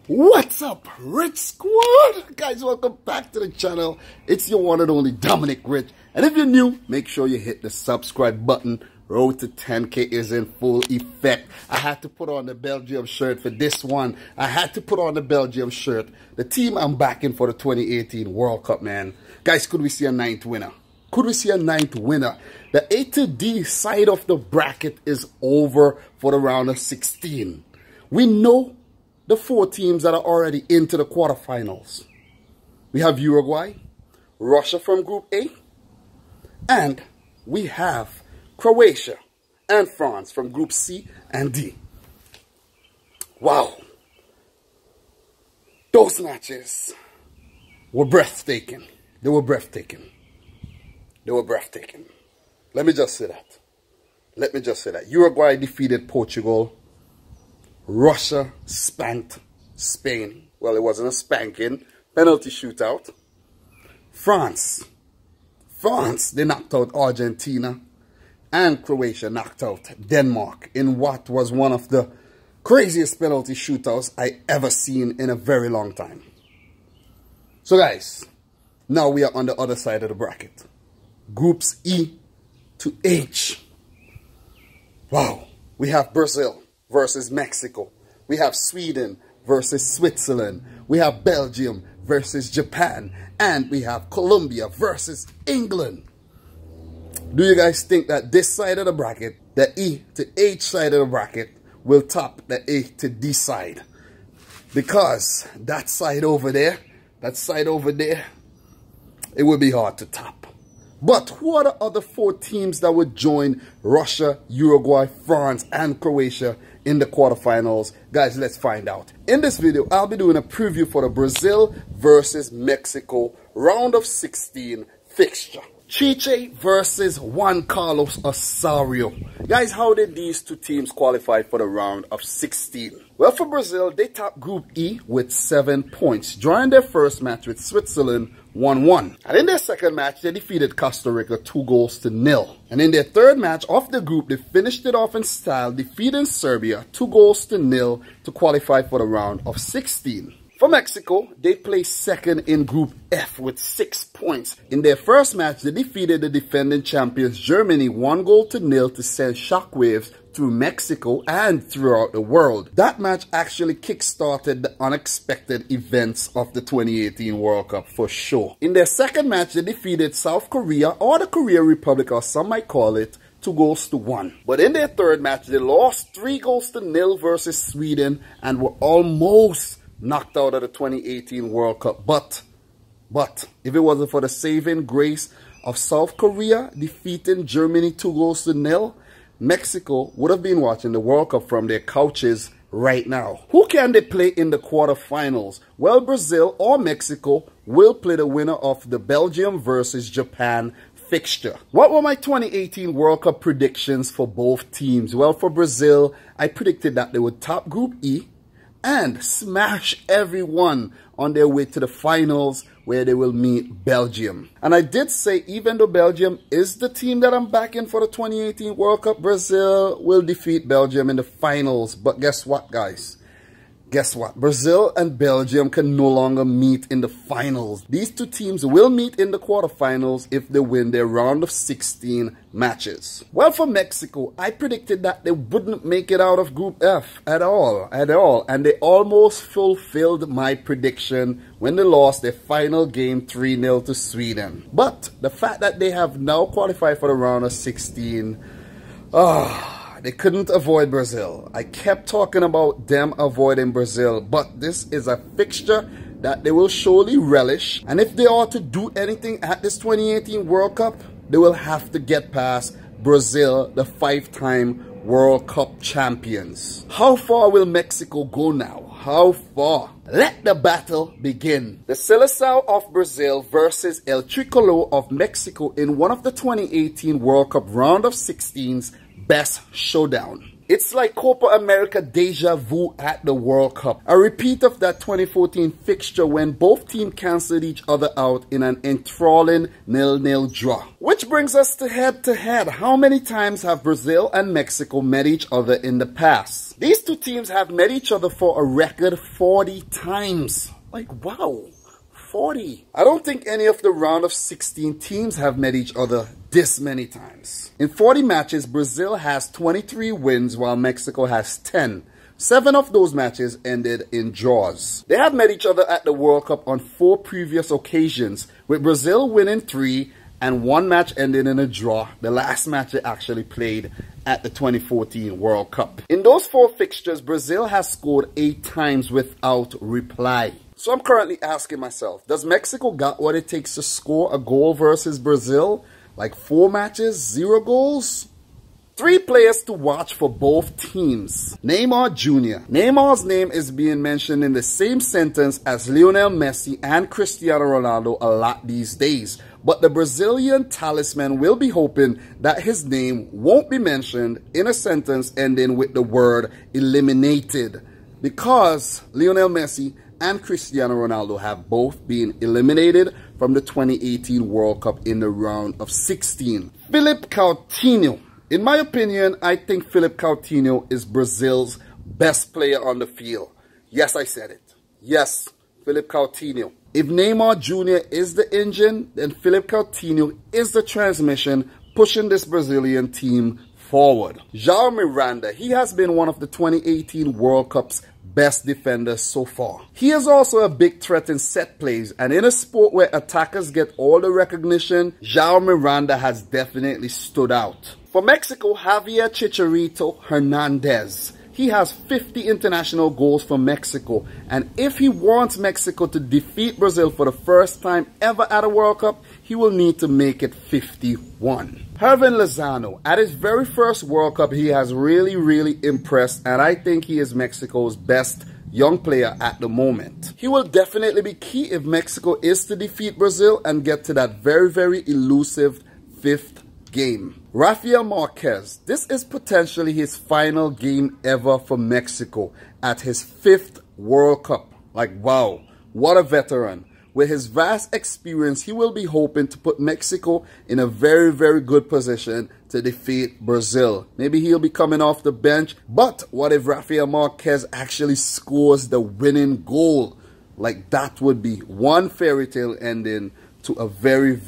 What's up, Rich Squad? Guys, welcome back to the channel. It's your one and only Dominic Rich. And if you're new, make sure you hit the subscribe button. Road to 10K is in full effect. I had to put on the Belgium shirt for this one. I had to put on the Belgium shirt. The team I'm backing for the 2018 World Cup, man. Guys, could we see a ninth winner? Could we see a ninth winner? The A to D side of the bracket is over for the round of 16. We know the 4 teams that are already into the quarterfinals. We have Uruguay, Russia from Group A, and we have Croatia and France from Group C and D. Wow. Those matches were breathtaking. They were breathtaking. They were breathtaking. Let me just say that. Let me just say that. Uruguay defeated Portugal. Russia spanked Spain. Well, it wasn't a spanking. Penalty shootout. France, they knocked out Argentina. And Croatia knocked out Denmark in what was one of the craziest penalty shootouts I ever seen in a very long time. So guys, now we are on the other side of the bracket. Groups E to H. Wow. We have Brazil versus Mexico. We have Sweden versus Switzerland. We have Belgium versus Japan. And we have Colombia versus England. Do you guys think that this side of the bracket, the E to H side of the bracket, will top the A to D side? Because that side over there, it would be hard to top. But who are the other 4 teams that would join Russia, Uruguay, France, and Croatia in the quarterfinals? Guys, let's find out. In this video, I'll be doing a preview for the Brazil versus Mexico round of 16 fixture. Tite versus Juan Carlos Osorio. Guys, how did these 2 teams qualify for the round of 16? Well, for Brazil, they topped Group E with 7 points, drawing their first match with Switzerland 1-1. And in their second match, they defeated Costa Rica 2-0. And in their third match of the group, they finished it off in style, defeating Serbia 2-0 to qualify for the round of 16. For Mexico, they placed second in Group F with 6 points. In their first match, they defeated the defending champions Germany 1-0 to send shockwaves through Mexico and throughout the world. That match actually kick-started the unexpected events of the 2018 World Cup for sure. In their second match, they defeated South Korea, or the Korean Republic, or some might call it, 2-1. But in their third match, they lost 3-0 versus Sweden and were almost knocked out of the 2018 World Cup. But if it wasn't for the saving grace of South Korea defeating Germany 2-0, Mexico would have been watching the World Cup from their couches right now. Who can they play in the quarterfinals? Well, Brazil or Mexico will play the winner of the Belgium versus Japan fixture. What were my 2018 World Cup predictions for both teams? Well, for Brazil, I predicted that they would top Group E and smash everyone on their way to the finals where they will meet Belgium. And I did say, even though Belgium is the team that I'm backing for the 2018 World Cup, Brazil will defeat Belgium in the finals. But guess what, guys? Guess what? Brazil and Belgium can no longer meet in the finals. These 2 teams will meet in the quarterfinals if they win their round of 16 matches. Well, for Mexico, I predicted that they wouldn't make it out of Group F at all. And they almost fulfilled my prediction when they lost their final game 3-0 to Sweden. But the fact that they have now qualified for the round of 16, they couldn't avoid Brazil. I kept talking about them avoiding Brazil, but this is a fixture that they will surely relish. And if they are to do anything at this 2018 World Cup, they will have to get past Brazil, the 5-time World Cup champions. How far will Mexico go now? How far? Let the battle begin. The Seleção of Brazil versus El Tricolor of Mexico in one of the 2018 World Cup round of 16's best showdown. It's like Copa America deja vu at the World Cup. A repeat of that 2014 fixture when both teams cancelled each other out in an enthralling 0-0 draw. Which brings us to head-to-head. How many times have Brazil and Mexico met each other in the past? These two teams have met each other for a record 40 times. Like, wow. 40. I don't think any of the round of 16 teams have met each other this many times. In 40 matches, Brazil has 23 wins while Mexico has 10. 7 of those matches ended in draws. They have met each other at the World Cup on 4 previous occasions, with Brazil winning 3 and 1 match ended in a draw, the last match they actually played at the 2014 World Cup. In those 4 fixtures, Brazil has scored 8 times without reply. So I'm currently asking myself, does Mexico got what it takes to score a goal versus Brazil? Like 4 matches, 0 goals? 3 players to watch for both teams. Neymar Jr. Neymar's name is being mentioned in the same sentence as Lionel Messi and Cristiano Ronaldo a lot these days. But the Brazilian talisman will be hoping that his name won't be mentioned in a sentence ending with the word eliminated. Because Lionel Messi and Cristiano Ronaldo have both been eliminated from the 2018 World Cup in the round of 16. Philippe Coutinho. In my opinion, I think Philippe Coutinho is Brazil's best player on the field. Yes, I said it. Yes, Philippe Coutinho. If Neymar Jr. is the engine, then Philippe Coutinho is the transmission pushing this Brazilian team forward. João Miranda, he has been one of the 2018 World Cup's best defenders so far. He is also a big threat in set plays, and in a sport where attackers get all the recognition, João Miranda has definitely stood out. For Mexico, Javier Chicharito Hernandez. He has 50 international goals for Mexico, and if he wants Mexico to defeat Brazil for the first time ever at a World Cup, he will need to make it 51. Hirving Lozano, at his very first World Cup, he has really impressed, and I think he is Mexico's best young player at the moment. He will definitely be key if Mexico is to defeat Brazil and get to that very elusive 5th game. Rafael Marquez, this is potentially his final game ever for Mexico at his 5th World Cup. Like, wow, what a veteran. With his vast experience, he will be hoping to put Mexico in a very good position to defeat Brazil. Maybe he'll be coming off the bench, but what if Rafael Marquez actually scores the winning goal? Like, that would be one fairy tale ending to a very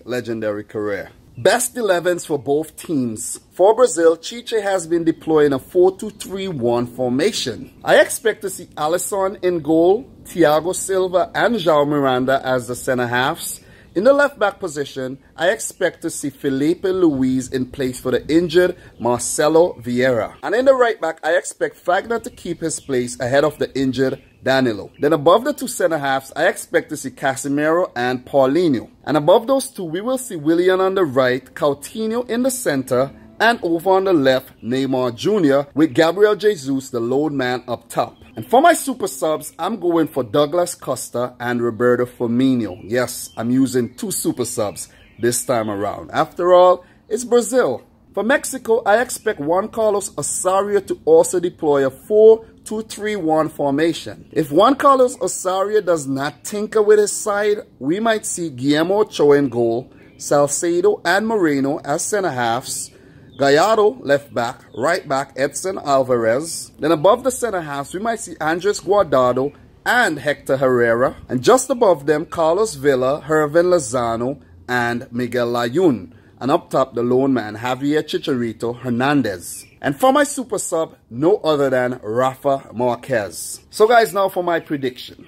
legendary career. Best 11s for both teams. For Brazil, Tite has been deploying a 4-2-3-1 formation. I expect to see Alisson in goal, Thiago, Silva and João Miranda as the center halves. In the left back position, I expect to see Filipe Luis in place for the injured Marcelo Vieira. And in the right back, I expect Fagner to keep his place ahead of the injured Danilo. Then above the 2 center halves, I expect to see Casemiro and Paulinho. And above those 2, we will see Willian on the right, Coutinho in the center, and over on the left, Neymar Jr. with Gabriel Jesus, the lone man, up top. And for my super subs, I'm going for Douglas Costa and Roberto Firmino. Yes, I'm using 2 super subs this time around. After all, it's Brazil. For Mexico, I expect Juan Carlos Osorio to also deploy a 4-2-3-1 formation. If Juan Carlos Osorio does not tinker with his side, we might see Guillermo Ochoa in goal, Salcedo and Moreno as center halves, Gallardo left back, right back Edson Alvarez. Then above the center halves, we might see Andres Guardado and Hector Herrera. And just above them, Carlos Vela, Hirving Lozano, and Miguel Layún. And up top, the lone man, Javier Chicharito Hernandez. And for my super sub, no other than Rafa Marquez. So guys, now for my prediction.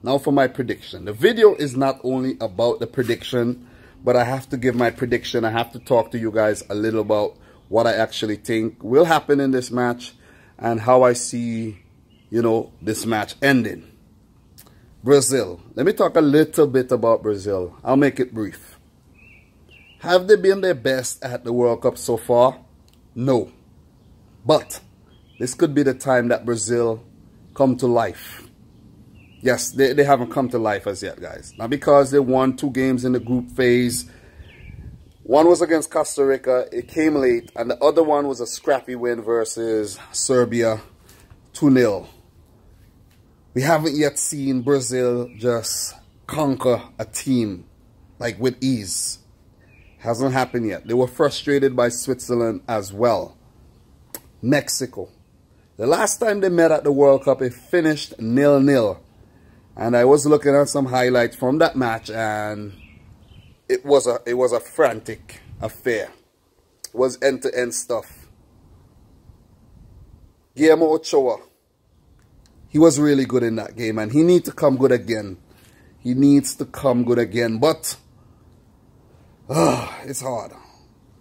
The video is not only about the prediction, but I have to give my prediction. I have to talk to you guys a little about what I actually think will happen in this match and how I see, this match ending. Brazil. Let me talk a little bit about Brazil. I'll make it brief. Have they been their best at the World Cup so far? No. But this could be the time that Brazil come to life. Yes, they haven't come to life as yet, guys. Not because they won 2 games in the group phase. One was against Costa Rica. It came late. And the other one was a scrappy win versus Serbia, 2-0. We haven't yet seen Brazil just conquer a team like with ease. Hasn't happened yet. They were frustrated by Switzerland as well. Mexico. The last time they met at the World Cup, it finished 0-0. And I was looking at some highlights from that match, and it was a frantic affair. It was end-to-end stuff. Guillermo Ochoa, he was really good in that game, and he needs to come good again. He needs to come good again, but it's hard.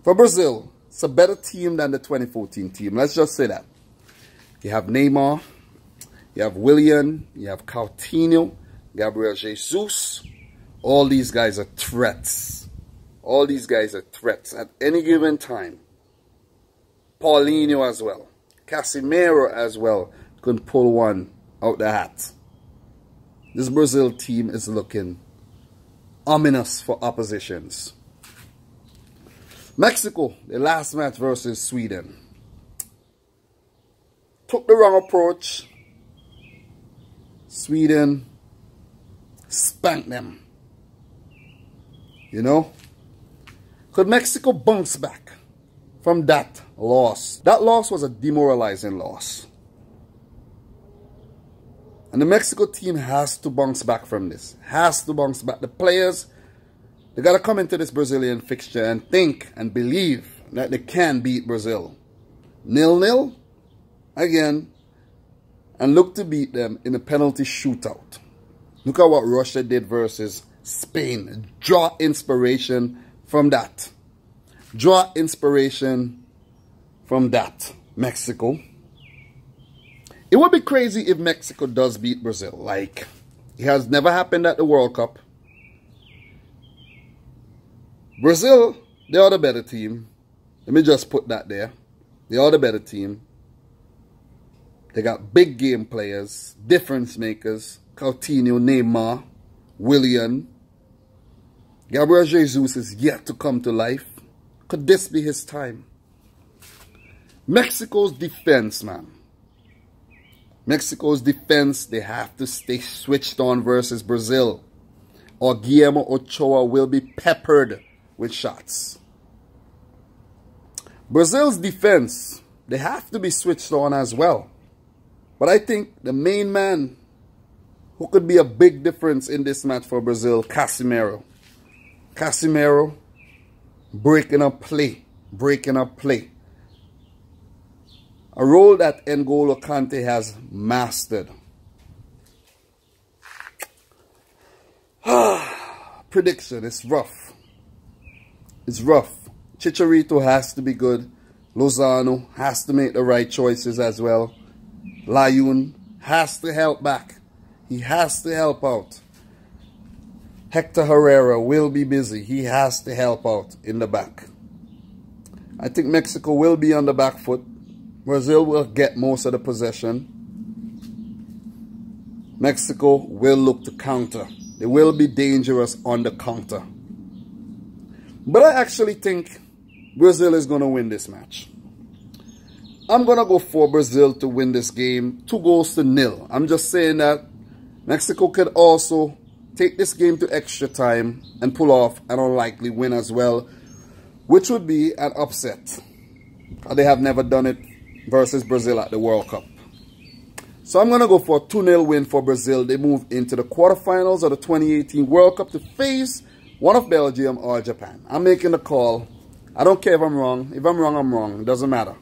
For Brazil, it's a better team than the 2014 team. Let's just say that. You have Neymar, you have Willian, you have Coutinho, Gabriel Jesus. All these guys are threats. All these guys are threats at any given time. Paulinho as well. Casemiro as well can pull one out the hat. This Brazil team is looking ominous for oppositions. Mexico, the last match versus Sweden. Took the wrong approach. Sweden spanked them. You know? Could Mexico bounce back from that loss? That loss was a demoralizing loss. And the Mexico team has to bounce back from this. Has to bounce back. The players, they got to come into this Brazilian fixture and think and believe that they can beat Brazil. 0-0 again, and look to beat them in a penalty shootout. Look at what Russia did versus Spain. Draw inspiration from that. Draw inspiration from that. Mexico. It would be crazy if Mexico does beat Brazil. Like, it has never happened at the World Cup. Brazil, they are the better team. Let me just put that there. They are the better team. They got big game players, difference makers. Coutinho, Neymar, Willian. Gabriel Jesus is yet to come to life. Could this be his time? Mexico's defense, man. Mexico's defense, they have to stay switched on versus Brazil, or Guillermo Ochoa will be peppered with shots. Brazil's defense, they have to be switched on as well. But I think the main man who could be a big difference in this match for Brazil, Casemiro. Casemiro breaking up play. Breaking up play. A role that N'Golo Kante has mastered. Prediction, it's rough. It's rough. Chicharito has to be good. Lozano has to make the right choices as well. Layun has to help back. He has to help out. Hector Herrera will be busy. He has to help out in the back. I think Mexico will be on the back foot. Brazil will get most of the possession. Mexico will look to counter. They will be dangerous on the counter. But I actually think Brazil is going to win this match. I'm going to go for Brazil to win this game 2-0. I'm just saying that Mexico could also take this game to extra time and pull off an unlikely win as well, which would be an upset. They have never done it versus Brazil at the World Cup. So I'm going to go for a 2-0 win for Brazil. They move into the quarterfinals of the 2018 World Cup to face one of Belgium or Japan. I'm making the call. I don't care if I'm wrong. If I'm wrong, I'm wrong. It doesn't matter.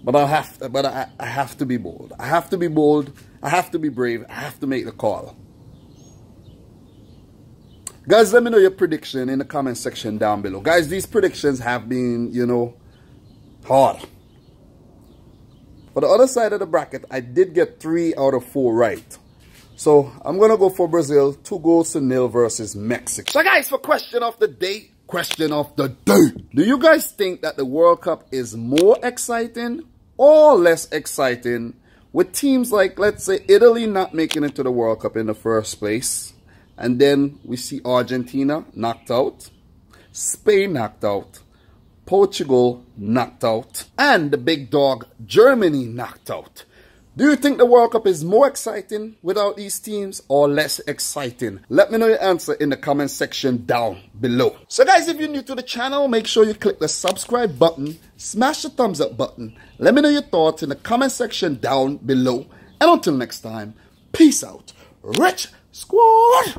But I have to be bold. I have to be bold. I have to be brave. I have to make the call. Guys, let me know your prediction in the comment section down below. Guys, these predictions have been, you know, hard. For the other side of the bracket, I did get 3 out of 4 right. So, I'm going to go for Brazil 2-0 versus Mexico. So, guys, for question of the day. Do you guys think that the World Cup is more exciting or less exciting with teams like, let's say, Italy not making it to the World Cup in the first place, and then we see Argentina knocked out, Spain knocked out, Portugal knocked out, and the big dog Germany knocked out. Do you think the World Cup is more exciting without these teams or less exciting? Let me know your answer in the comment section down below. So guys, if you're new to the channel, make sure you click the subscribe button, smash the thumbs up button. Let me know your thoughts in the comment section down below. And until next time, peace out. Rich Squad!